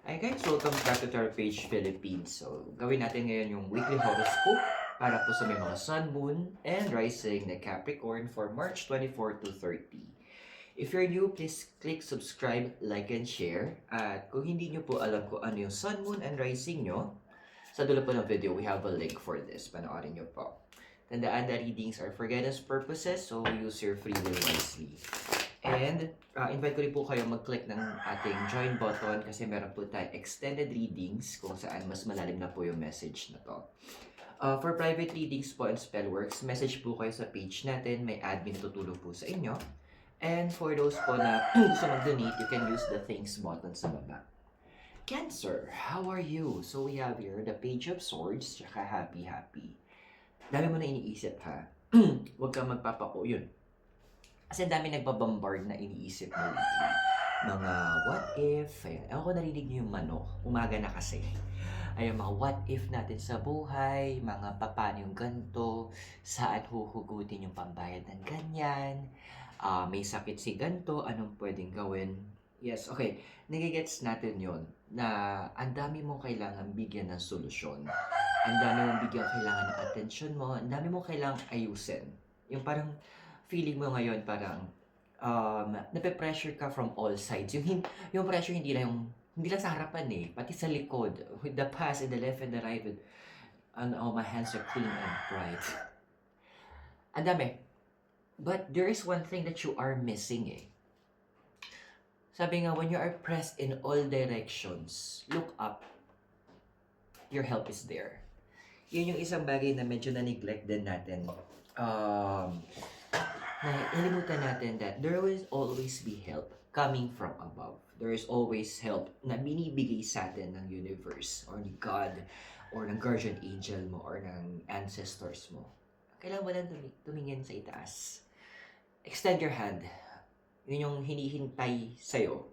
Hi guys, welcome back to our page Philippines. So, gawin natin ngayon yung weekly horoscope para po sa may mga sun, moon, and rising na Capricorn for March 24 to 30. If you're new, please click subscribe, like, and share. At kung hindi nyo po alam kung ano yung sun, moon, and rising nyo, sa dulo po ng video, we have a link for this. Panoorin nyo po. Tandaan na readings are for guidance purposes, so use your free will wisely. And invite ko rin po kayo mag-click ng ating join button kasi meron po tayo extended readings kung saan mas malalim na po yung message na to. For private readings po and spellworks, message po kayo sa page natin. May admin na tutulong po sa inyo. And for those po na gusto mag-donate, you can use the thanks button sa baba. Cancer, how are you? So we have here the Page of Swords, tsaka happy. Dami mo na iniisip ha. Huwag kang magpapako yun. Kasi ang dami nagbabombard na iniisip mo lately. Mga what if, ayan. Ewan ko narinig niyo yung manok. Umaga na kasi. Ayan, mga what if natin sa buhay, mga paano yung ganto, saan huhugutin yung pambayad ng ganyan, may sakit si ganto, anong pwedeng gawin. Yes, okay. Nagigets natin yon na ang dami mong kailangan bigyan ng solusyon. Ang dami mong bigyan kailangan ng attention mo. Ang dami mong kailangan ayusin. Yung parang feeling mo ngayon parang nape-pressure ka from all sides. Yung pressure hindi lang sa harapan pati sa likod. With the past and the left and the right, and all my hands are clean and bright. Ang dami. But there is one thing that you are missing. Sabi nga, when you are pressed in all directions, look up. Your help is there. Yun yung isang bagay na medyo na-neglect din natin. Nalimutan natin that there will always be help coming from above. There is always help na binibigay sa atin ng universe or ni God or ng guardian angel mo or ng ancestors mo. Kailangan mo lang tumingin sa itaas. Extend your hand. Yun yung hinihintay sa'yo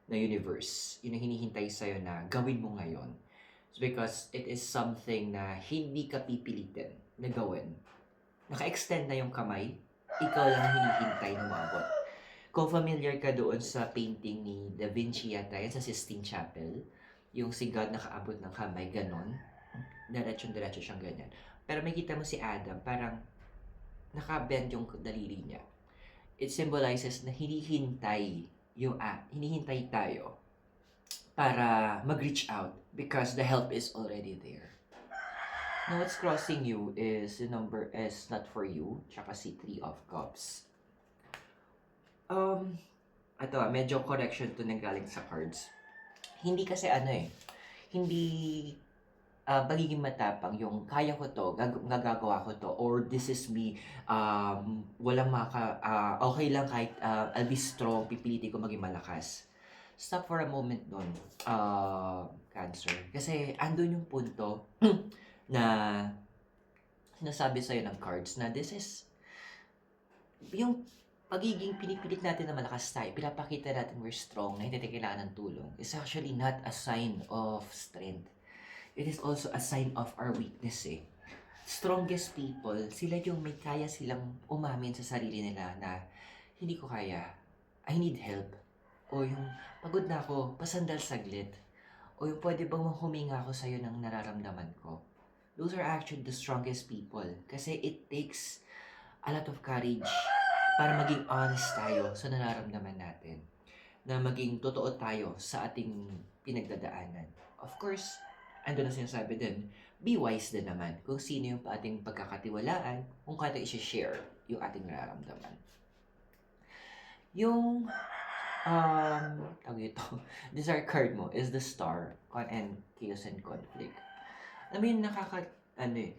na universe. Yun yung hinihintay sa'yo na gawin mo ngayon. It's because it is something na hindi ka pipilitin na gawin. Naka-extend na yung kamay, ikaw lang hinihintay na maabot. Kung familiar ka doon sa painting ni Da Vinci yata, yan sa Sistine Chapel, yung si God nakaabot ng kamay, ganon, diretso siyang ganyan. Pero may kita mo si Adam, parang nakabend yung daliri niya. It symbolizes na hinihintay tayo para mag-reach out because the help is already there. Now, what's crossing you is the number S not for you, tsaka si 3 of Cups. Medyo correction to nanggaling sa cards. Hindi kasi hindi pagiging matapang yung kaya ko to, gagawa ko to, or this is me, okay lang kahit I'll be strong, pipilitin ko maging malakas. Stop for a moment doon, Cancer. Kasi andun yung punto na sinasabi sa'yo ng cards na this is yung pagiging pinipilit natin na malakas tayo, pinapakita natin we're strong, na hindi natin kailangan ng tulong, is actually not a sign of strength. It is also a sign of our weakness Strongest people, sila yung may kaya silang umamin sa sarili nila na hindi ko kaya, I need help. O yung pagod na ako, pasandal saglit. O yung pwede bang huminga ako sa'yo ng nararamdaman ko. Those are actually the strongest people. Kasi it takes a lot of courage para maging honest tayo sa nararamdaman natin. Na maging totoo tayo sa ating pinagdadaanan. Of course, ando na sinasabi din, be wise din naman kung sino yung ating pagkakatiwalaan, kung kaya i-share yung ating nararamdaman. Yung desire card mo is the Star, and chaos and conflict. I mean,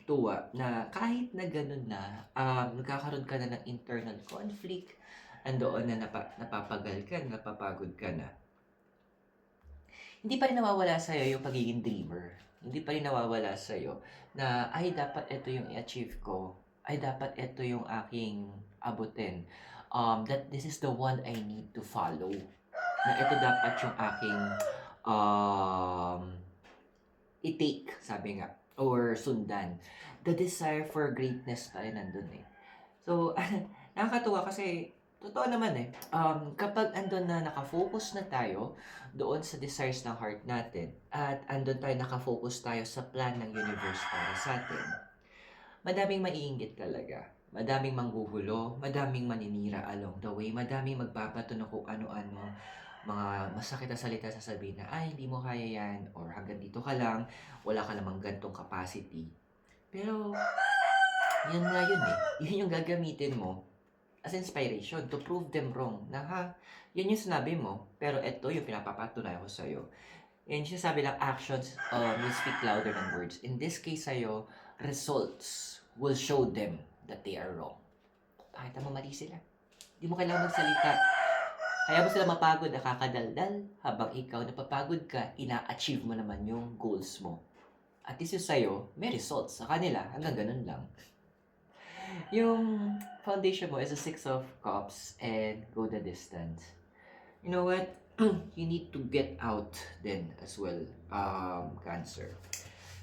tuwa na kahit na ganun na, nagkakaroon ka na ng internal conflict, andoon na napapagal ka, napapagod ka na. Hindi pa rin nawawala sa'yo yung pagiging dreamer. Hindi pa rin nawawala sa'yo na, ay, dapat ito yung i-achieve ko. Ay, dapat ito yung aking abutin. That this is the one I need to follow. Na ito dapat yung aking i-take, sabi nga, or sundan. The desire for greatness pa rin nandun So, nakakatuwa kasi Totoo naman eh. Kapag andun na nakafocus na tayo doon sa desires ng heart natin at andun tayo nakafocus tayo sa plan ng universe para sa atin, madaming maiinggit talaga. Madaming manggugulo, madaming maninira along the way, madaming magpapato ng kung ano-ano, mga masakit na salita sasabihin na, ay, hindi mo kaya yan, or hanggang dito ka lang, wala ka namang gantong capacity. Pero, yun nga yun eh. Yun yung gagamitin mo as inspiration to prove them wrong. Na ha, yan yung sinabi mo, pero eto yung pinapapatunayan ko sa'yo. And sinasabi lang, actions will speak louder than words. In this case sa'yo, results will show them that they are wrong. Pakita mo mali sila. Hindi mo kailangan magsalita. Kaya mo sila mapagod, nakakadaldal. Habang ikaw napapagod ka, ina-achieve mo naman yung goals mo. At least yung sa'yo, may results. Sa kanila, hanggang ganun lang. Yung foundation mo is a Six of Cups and go the distance. You know what? You need to get out then as well, Cancer.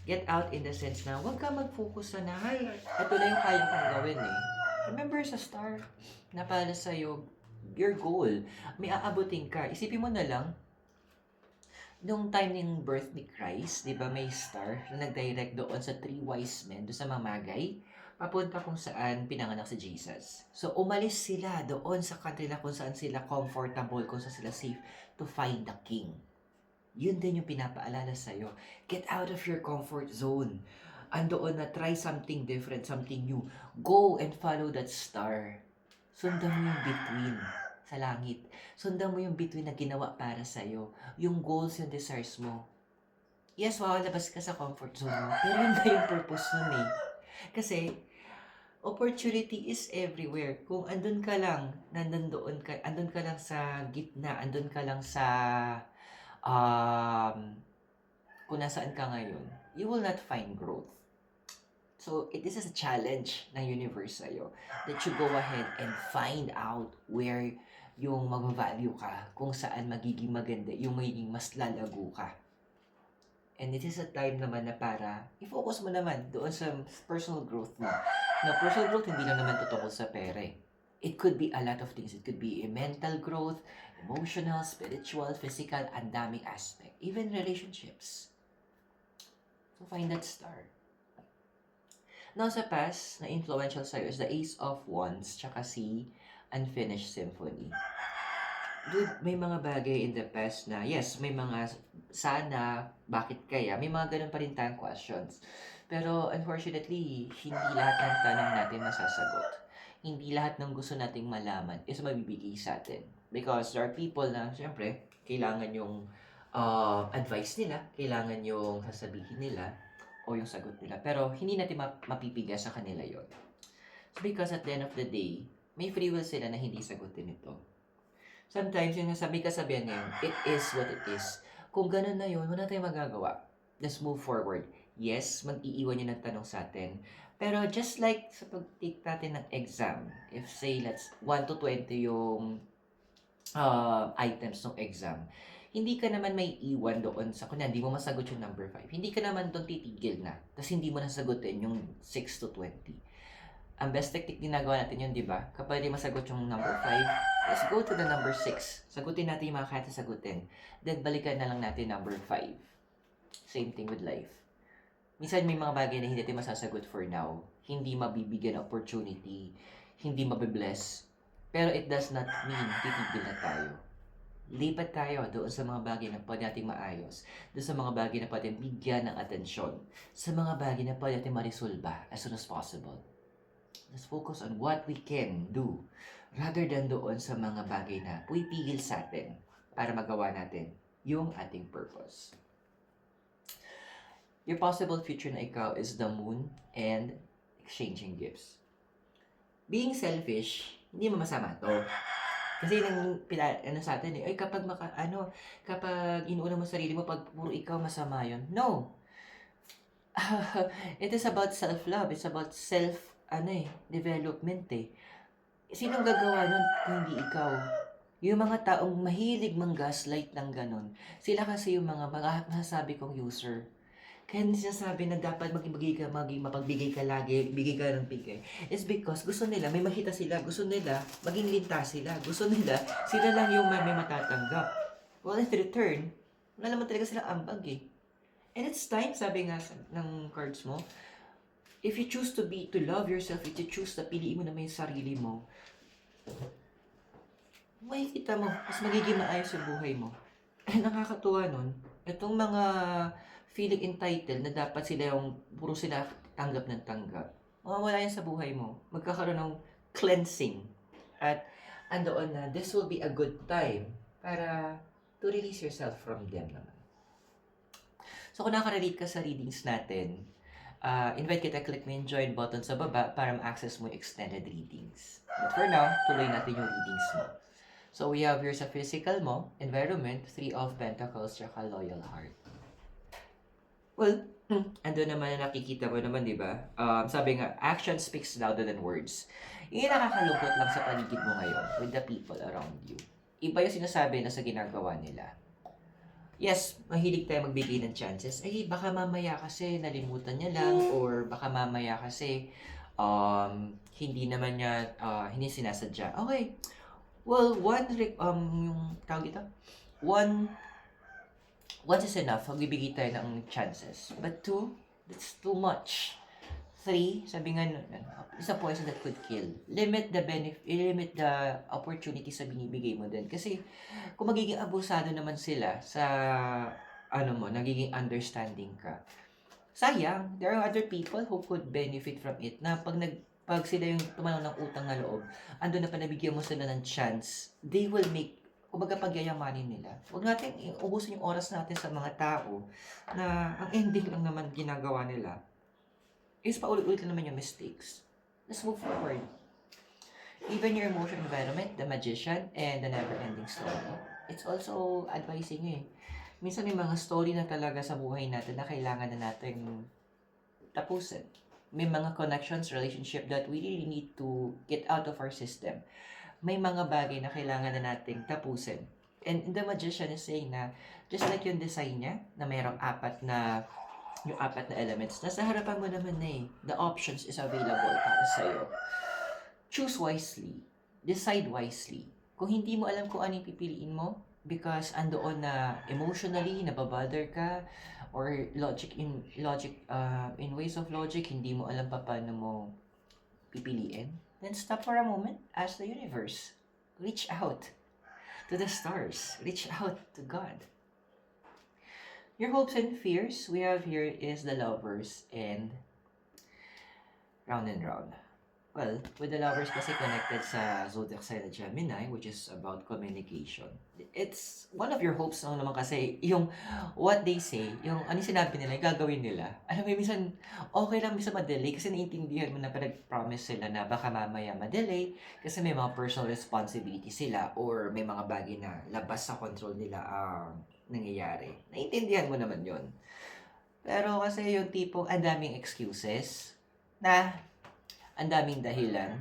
Get out in the sense na huwag ka mag-focus na, ay, ito na yung kaya kong gawin eh. Remember sa star, na para sa'yo, your goal, may aabutin ka. Isipin mo na lang, nung time ng birth ni Christ, di ba may star na nag-direct doon sa 3 wise men, doon sa mamagay, papunta kung saan pinanganak si Jesus. So, umalis sila doon sa country na kung saan sila comfortable, kung saan sila safe to find the king. Yun din yung pinapaalala sa'yo. Get out of your comfort zone. Andoon na try something different, something new. Go and follow that star. Sundan mo yung between sa langit. Sundan mo yung between na ginawa para sa'yo. Yung goals, yung desires mo. Yes, makalabas ka sa comfort zone mo. Pero yun na yung purpose nun eh. Kasi, opportunity is everywhere. Kung andun ka lang, andun ka lang sa gitna, andun ka lang sa kung nasaan ka ngayon, you will not find growth. So, this is a challenge ng universe sa'yo that you go ahead and find out where yung mag-value ka, kung saan magiging maganda, yung magiging mas lalago ka. And it is a time naman na para i-focus mo naman doon sa personal growth mo. Na personal growth, hindi lang naman totoo sa pera eh. It could be a lot of things. It could be a mental growth, emotional, spiritual, physical, and daming aspect. Even relationships. So, find that star. Now, sa past, na influential sa'yo is the Ace of Wands, tsaka si Unfinished Symphony. Dude, may mga bagay in the past na, yes, may mga sana, bakit kaya, may mga ganun pa rin tayong questions. Pero, unfortunately, hindi lahat ng tanong natin masasagot. Hindi lahat ng gusto nating malaman is mabibigay sa atin. Because there are people na, siyempre, kailangan yung advice nila, kailangan yung sasabihin nila, o yung sagot nila. Pero, hindi natin mapipiga sa kanila yon. So, because at the end of the day, may free will sila na hindi sagutin ito. Sometimes, yung kasabihan niya, it is what it is. Kung ganun na yun, wala tayong magagawa. Let's move forward. Yes, mag-iiwan yun ng tanong sa atin. Pero just like sa pag-take natin ng exam, if say, let's 1 to 20 yung items ng exam, hindi ka naman may iwan doon sa, kunya, hindi mo masagot yung number 5. Hindi ka naman doon titigil na. Tapos hindi mo nasagutin yung 6 to 20. Ang best technique ginagawa natin yun, di ba? Kapag di masagot yung number 5, let's go to the number 6. Sagutin natin yung mga kaya sagutin. Then, balikan na lang natin number 5. Same thing with life. Minsan may mga bagay na hindi natin masasagot for now. Hindi mabibigyan opportunity. Hindi mabibless. Pero it does not mean titigil na tayo. Lipat tayo doon sa mga bagay na pwede natin maayos. Doon sa mga bagay na pwede bigyan ng atensyon. Sa mga bagay na pwede natin marisolba as soon as possible. Let's focus on what we can do rather than doon sa mga bagay na pumipigil sa atin para magawa natin yung ating purpose. Your possible future na ikaw is the moon and exchanging gifts. Being selfish, hindi mo masama to. Kasi sa atin eh, ay kapag kapag inuuna mo sarili mo, pag puro ikaw masama yun. No! It is about self-love. It's about development eh. Sinong gagawa nun kung hindi ikaw? Yung mga taong mahilig mang gaslight ng ganun, sila kasi yung mga masasabi kong user. Kaya sinasabi na dapat maging mapagbigay ka lagi, bigay ka ng bigay. It's because gusto nila, may makita sila, gusto nila, maging lintas sila, gusto nila, sila lang yung may matatanggap. Well, in return, wala naman talaga sila ambag eh. And it's time, sabi nga ng cards mo, if you choose to love yourself, if you choose na piliin mo naman yung sarili mo, makikita mo, mas magiging maayos yung buhay mo. Eh, nakakatuwa nun, itong mga feeling entitled na dapat sila yung puro sila tanggap ng tanggap. Mawawala yan sa buhay mo. Magkakaroon ng cleansing. At andoon na, this will be a good time para to release yourself from them naman. So kung nakarelate ka sa readings natin, invite kita click mo yung join button sa baba para ma-access mo yung extended readings. But for now, tuloy natin yung readings mo. So we have here sa physical mo, environment, 3 of Pentacles, tsaka loyal heart. Well, ando naman na nakikita mo naman, di ba? Sabi nga, action speaks louder than words. Yung nakakalungkot lang sa paligid mo ngayon with the people around you. Iba yung sinasabi na sa ginagawa nila. Yes, mahilig tayo magbigay ng chances. Eh, baka mamaya kasi nalimutan niya lang or baka mamaya kasi hindi naman niya, hindi sinasadya. Okay. Well, yung tawag ito, once is enough, magbibigay tayo ng chances. But 2, that's too much. 3, sabi nga, is a poison that could kill. Limit the opportunity sa binibigay mo din. Kasi, kung magiging abusado naman sila sa, nagiging understanding ka, sayang, there are other people who could benefit from it na pag sila yung tumanaw ng utang na loob, ando na pa nabigyan mo sila ng chance, they will make, kumbaga pagyayamanin nila. Huwag natin ubusin yung oras natin sa mga tao na ang ending lang naman ginagawa nila is paulit-ulit lang naman yung mistakes. Let's move forward. Even your emotional environment, the magician, and the never-ending story. It's also advising you eh. Minsan may mga story na talaga sa buhay natin na kailangan na natin tapusin. May mga connections, relationship that we really need to get out of our system. May mga bagay na kailangan na nating tapusin. And the magician is saying na, just like yung design niya, na mayroong apat na elements, nasa harapan mo naman na eh. The options is available para sa'yo. Choose wisely. Decide wisely. Kung hindi mo alam kung ano yung pipiliin mo, because andoon na emotionally, nababother ka, or in ways of logic, hindi mo alam pa paano mo pipiliin, then stop for a moment, ask the universe. Reach out to the stars. Reach out to God. Your hopes and fears we have here is the Lovers and Round and Round. Well, with the Lovers kasi connected sa zodiac sign na Gemini, which is about communication. It's one of your hopes lang naman kasi yung what they say, yung ano sinabi nila, gagawin nila. Alam mo, minsan okay lang minsan ma-delay kasi naiintindihan mo na pinag-promise sila na baka mamaya ma-delay kasi may mga personal responsibility sila or may mga bagay na labas sa control nila ang nangyayari. Naiintindihan mo naman yon. Pero kasi yung tipong ang daming excuses na ang daming dahilan.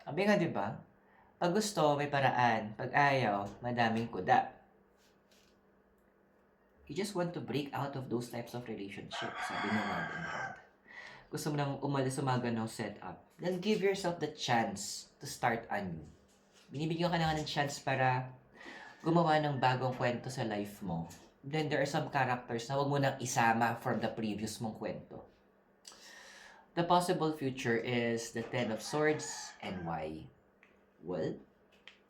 Sabi nga, di ba? Pag gusto, may paraan. Pag ayaw, madaming kuda. You just want to break out of those types of relationships. Sabi ng Round and Round. Gusto mo nang umalis sa mga ganong setup. Then give yourself the chance to start anew. Binibigyan ka na ng chance para gumawa ng bagong kwento sa life mo. Then there are some characters na huwag mo nang isama from the previous mong kwento. The possible future is the Ten of Swords and why? Well,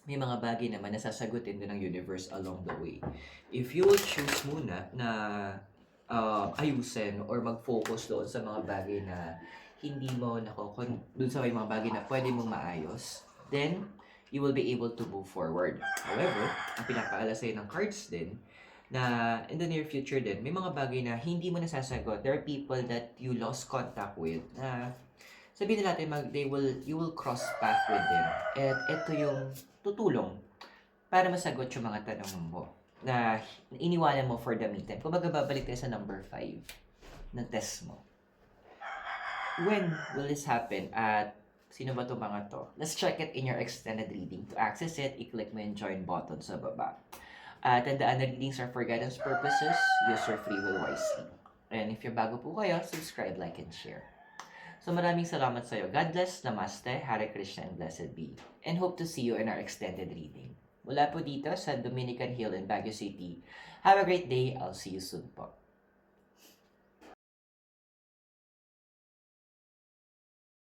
may mga bagay naman na sasagutin din ng universe along the way. If you will choose muna na ayusin or mag-focus doon sa mga bagay na hindi mo doon sa may mga bagay na pwede mong maayos, then you will be able to move forward. However, ang pinakaala sa'yo ng cards din, na in the near future din, may mga bagay na hindi mo nasasagot. There are people that you lost contact with na sabihin natin, you will cross path with them. At ito yung tutulong para masagot yung mga tanong mo na iniwanan mo for the meantime. Kung babalik tayo sa number 5 ng test mo. When will this happen? At sino ba itong mga to? Let's check it in your extended reading. To access it, i-click mo yung join button sa baba. Tandaan na readings are for guidance purposes. Use your free will wisely. And if you're bago po kayo, subscribe, like, and share. So maraming salamat sa iyo. God bless, Namaste, Hare Krishna, and blessed be. And hope to see you in our extended reading. Mula po dito sa Dominican Hill in Baguio City. Have a great day. I'll see you soon po.